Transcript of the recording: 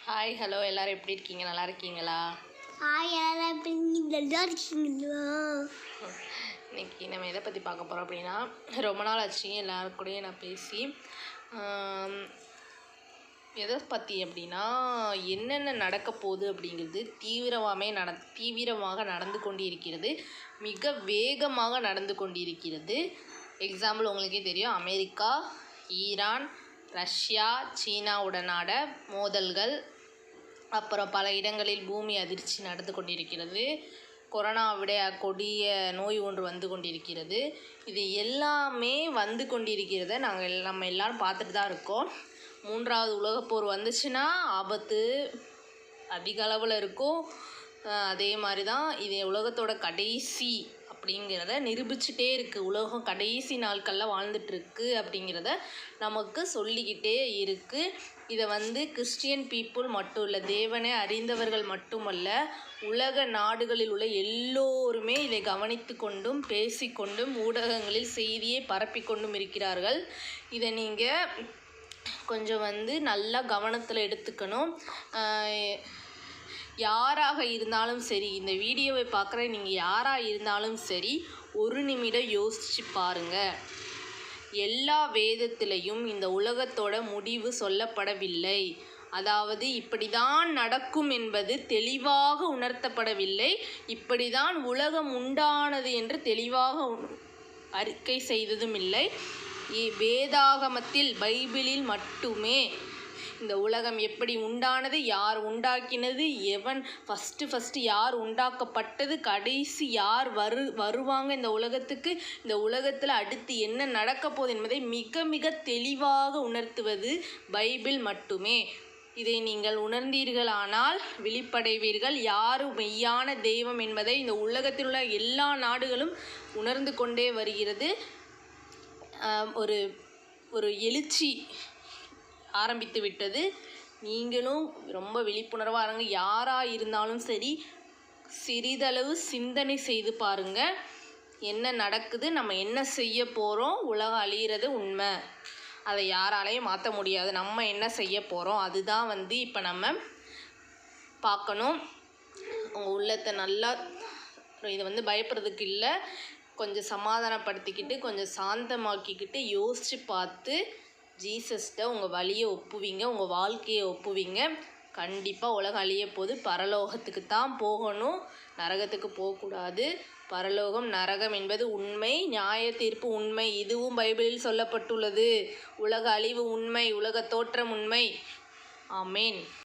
Hi hello எல்லோரும் எப்படி இருக்கீங்க? நல்லா இருக்கீங்களா? ஹாய் எல்லாரும் எப்படி நல்லா இருக்கீங்களா? இன்றைக்கி நம்ம எதை பற்றி பார்க்க போகிறோம் அப்படின்னா, ரொம்ப நாள் ஆச்சு எல்லாருக்கூடையும் நான் பேசி. எதை பற்றி அப்படின்னா, என்னென்ன நடக்க போகுது அப்படிங்கிறது தீவிரமாக நடந்து கொண்டு இருக்கிறது. மிக வேகமாக நடந்து கொண்டிருக்கிறது. எக்ஸாம்பிள் உங்களுக்கே தெரியும், அமெரிக்கா, ஈரான், ரஷ்யா, சீனாவுடனான மோதல்கள், அப்புறம் பல இடங்களில் பூமி அதிர்ச்சி நடந்து கொண்டிருக்கிறது. கொரோனாவுடைய கொடிய நோய் ஒன்று வந்து கொண்டிருக்கிறது. இது எல்லாமே வந்து கொண்டிருக்கிறத நம்ம எல்லோரும் பார்த்துட்டு தான் இருக்கோம். 3வது உலகப்போர் வந்துச்சுன்னா ஆபத்து அதிக அளவில் இருக்கும். அதே மாதிரி தான் இது உலகத்தோட கடைசி அப்படிங்கிறத நிரூபிச்சுட்டே இருக்குது. உலகம் கடைசி நாட்களில் வாழ்ந்துட்டுருக்கு அப்படிங்கிறத நமக்கு சொல்லிக்கிட்டே இருக்குது. இதை கிறிஸ்டியன் பீப்புள் மட்டும் இல்லை, தேவனை அறிந்தவர்கள் மட்டுமல்ல, உலக நாடுகளில் உள்ள எல்லோருமே இதை கவனித்து கொண்டும் பேசிக்கொண்டும் ஊடகங்களில் செய்தியை பரப்பி கொண்டும் இருக்கிறார்கள். இதை நீங்கள் கொஞ்சம் நல்லா கவனத்தில் எடுத்துக்கணும். யாராக இருந்தாலும் சரி, இந்த வீடியோவை பார்க்குற நீங்கள் யாராக இருந்தாலும் சரி, ஒரு நிமிடம் யோசித்து பாருங்கள். எல்லா வேதத்திலையும் இந்த உலகத்தோட முடிவு சொல்லப்படவில்லை. அதாவது இப்படி தான் நடக்கும் என்பது தெளிவாக உணர்த்தப்படவில்லை. இப்படி தான் உலகம் உண்டானது என்று தெளிவாக அறிக்கை செய்ததும் இல்லை. வேதாகமத்தில், பைபிளில் மட்டுமே இந்த உலகம் எப்படி உண்டானது, யார் உண்டாக்கினது, எவன் ஃபஸ்ட்டு யார் உண்டாக்கப்பட்டது, கடைசி யார் வருவாங்க இந்த உலகத்துக்கு, இந்த உலகத்தில் அடுத்து என்ன நடக்க போகுது என்பதை மிக மிக தெளிவாக உணர்த்துவது பைபிள் மட்டுமே. இதை நீங்கள் உணர்ந்தீர்களானால் விழிப்படைவீர்கள். யார் மெய்யான தெய்வம் என்பதை இந்த உலகத்தில் உள்ள எல்லா நாடுகளும் உணர்ந்து கொண்டே வருகிறது. ஒரு எழுச்சி ஆரம்பித்து விட்டது. நீங்களும் ரொம்ப விழிப்புணர்வாக இருங்க. யாராக இருந்தாலும் சரி, சிறிதளவு சிந்தனை செய்து பாருங்கள். என்ன நடக்குது, நம்ம என்ன செய்ய போகிறோம், உலகம் அழிகிறது உண்மை, அதை யாராலையும் மாற்ற முடியாது. நம்ம என்ன செய்ய போகிறோம், அதுதான் இப்போ நம்ம பார்க்கணும். உங்கள் உள்ளத்தை நல்லா, இதை பயப்படுறதுக்கு இல்லை, கொஞ்சம் சமாதானப்படுத்திக்கிட்டு, கொஞ்சம் சாந்தமாக்கிக்கிட்டு யோசித்து பார்த்து ஜீசஸ்கிட்ட உங்கள் வழியை ஒப்புவீங்க, உங்கள் வாழ்க்கையை ஒப்புவீங்க. கண்டிப்பாக உலகம் அழிய போது. பரலோகத்துக்கு தான் போகணும், நரகத்துக்கு போகக்கூடாது. பரலோகம் நரகம் என்பது உண்மை, நியாய தீர்ப்பு உண்மை. இதுவும் பைபிளில் சொல்லப்பட்டுள்ளது. உலக அழிவு உண்மை, உலக தோற்றம் உண்மை. ஆமேன்.